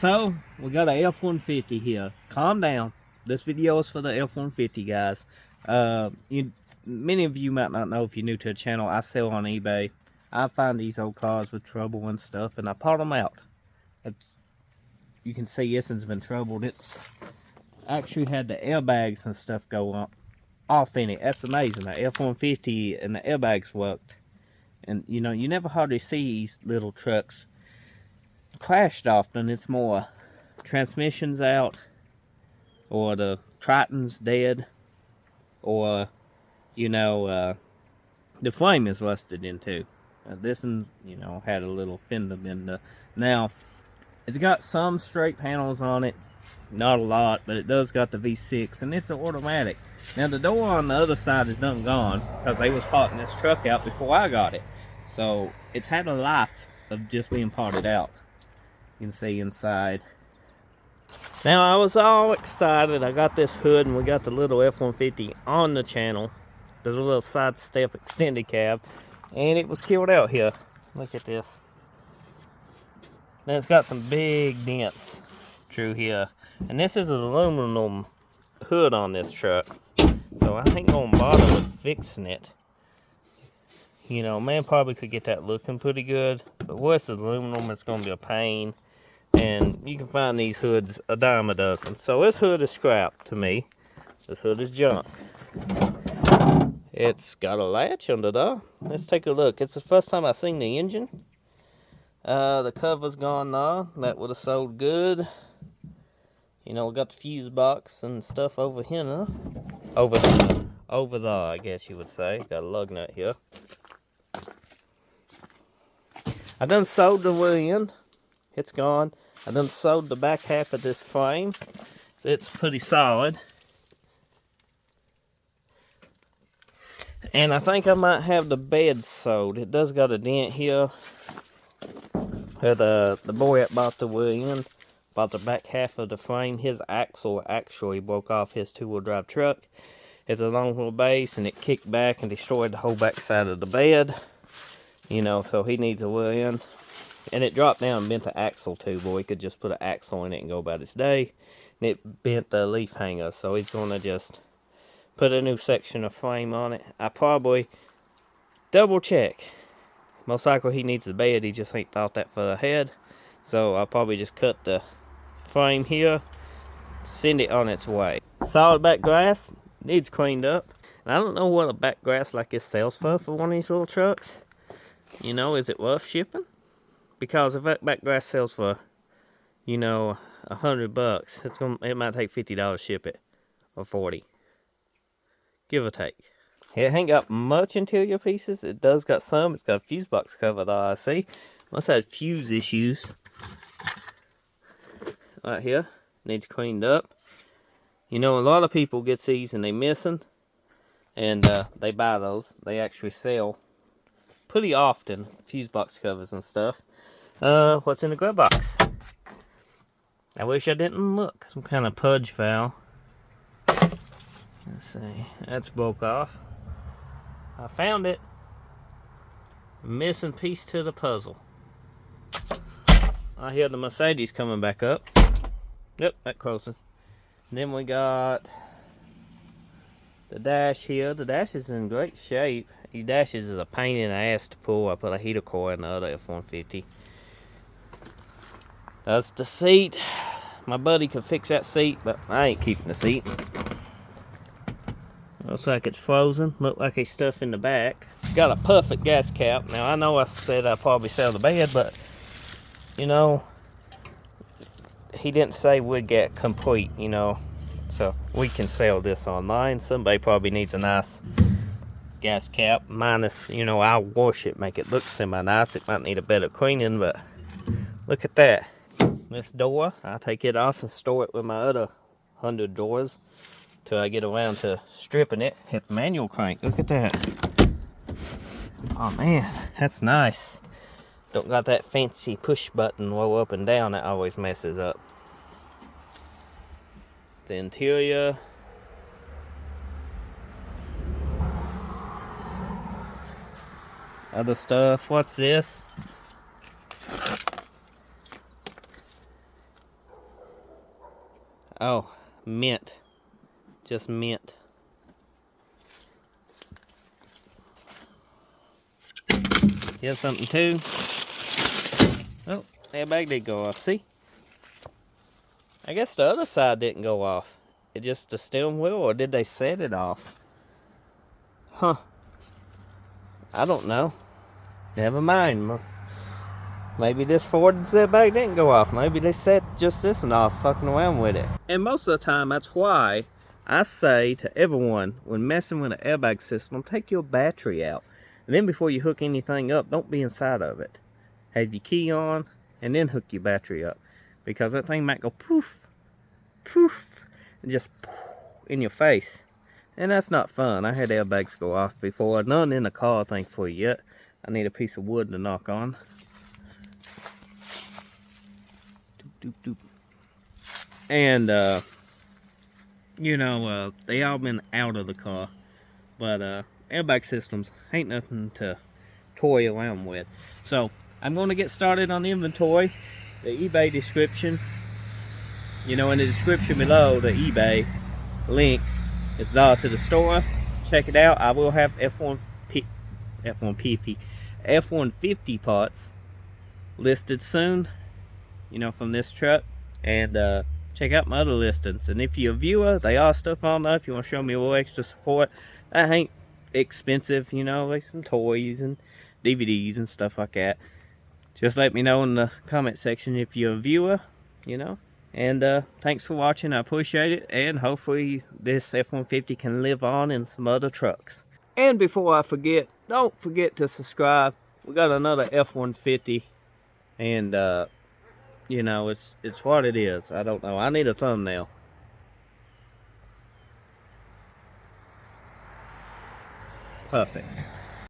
So we got a F-150 here. Calm down. This video is for the F-150 guys. Many of you might not know, if you're new to the channel, I sell on eBay. I find these old cars with trouble and stuff, and I part them out. You can see this one's been troubled. It's actually had the airbags and stuff go off in it. That's amazing. The F-150 and the airbags worked. And you know, you never hardly see these little trucks crashed often. It's more transmissions out, or the Triton's dead, or you know, the flame is rusted in too. This one, you know, had a little fender bender. Now it's got some straight panels on it, not a lot, but it does got the V6, and it's an automatic. Now the door on the other side is done gone because they was parting this truck out before I got it, so it's had a life of just being parted out. You can see inside. Now I was all excited. I got this hood, and we got the little F-150 on the channel. There's a little side step extended cab, and it was killed out here. Look at this. Now it's got some big dents through here, and this is an aluminum hood on this truck, so I ain't gonna bother with fixing it. You know, man probably could get that looking pretty good, but what's aluminum, it's gonna be a pain. And you can find these hoods a dime a dozen. So this hood is scrap to me. This hood is junk. It's got a latch under there. Let's take a look. It's the first time I've seen the engine. The cover's gone now. That would have sold good. You know, we got the fuse box and stuff over here now. Over there, I guess you would say. Got a lug nut here. I done sewed the wheel in. It's gone. I done sewed the back half of this frame. It's pretty solid. And I think I might have the bed sewed. It does got a dent here. Where the boy that bought the wheel in, bought the back half of the frame. His axle actually broke off his two-wheel drive truck. It's a long wheelbase, and it kicked back and destroyed the whole back side of the bed. You know, so he needs a wheel in. And it dropped down and bent the axle too, boy. He could just put an axle in it and go about its day. And it bent the leaf hanger, so he's going to just put a new section of frame on it. I probably double check. Most likely he needs the bed, he just ain't thought that far ahead. So I'll probably just cut the frame here, send it on its way. Solid back grass, needs cleaned up. And I don't know what a back grass like this sells for one of these little trucks. You know, is it worth shipping? Because if that back grass sells for, you know, $100, it might take $50 to ship it, or $40, give or take. It ain't got much interior pieces. It does got some. It's got a fuse box cover that I see. Must have fuse issues. Right here, needs cleaned up. You know, a lot of people get these and they missing, and they buy those. They actually sell pretty often fuse box covers and stuff. What's in the glove box? I wish I didn't look. Some kind of pudge valve. Let's see. That's broke off. I found it. Missing piece to the puzzle. I hear the Mercedes coming back up. Yep, that closes. And then we got the dash here. The dash is in great shape. These dashes is a pain in the ass to pull. I put a heater coil in the other F-150. That's the seat. My buddy could fix that seat, but I ain't keeping the seat. Looks like it's frozen. Look like he's stuff in the back. Got a perfect gas cap. Now I know I said I'd probably sell the bed, but you know, he didn't say we'd get complete, you know. So we can sell this online. Somebody probably needs a nice gas cap. Minus, you know, I'll wash it, make it look semi-nice. It might need a better cleaning, but look at that. This door, I'll take it off and store it with my other 100 doors till I get around to stripping it. Hit the manual crank. Look at that. Oh man, that's nice. Don't got that fancy push button roll up and down that always messes up. The interior. Other stuff. What's this? Oh, mint. Just mint. Here's something too. Oh, airbag did go off. See? I guess the other side didn't go off. It just the steering wheel, or did they set it off? Huh. I don't know. Never mind. Maybe this Ford's airbag didn't go off. Maybe they set just this one off, fucking around with it. And most of the time, that's why I say to everyone, when messing with an airbag system, take your battery out. And then before you hook anything up, don't be inside of it. Have your key on, and then hook your battery up. Because that thing might go poof, poof, and just poof in your face. And that's not fun. I had airbags go off before. None in the car, thankfully, yet. I need a piece of wood to knock on. Doop, doop, doop. And, you know, they all been out of the car. But, airbag systems ain't nothing to toy around with. So, I'm going to get started on the inventory. The eBay description. You know, in the description below, the eBay link is to the store. Check it out. I will have F-150 parts listed soon, you know, from this truck. And check out my other listings. And if you're a viewer, they are stuff on there. If you want to show me a little extra support, that ain't expensive, you know, like some toys and DVDs and stuff like that. Just let me know in the comment section if you're a viewer, you know. And thanks for watching. I appreciate it. And hopefully this F-150 can live on in some other trucks. And before I forget, don't forget to subscribe. We got another F-150. And, you know, it's what it is. I don't know. I need a thumbnail. Perfect.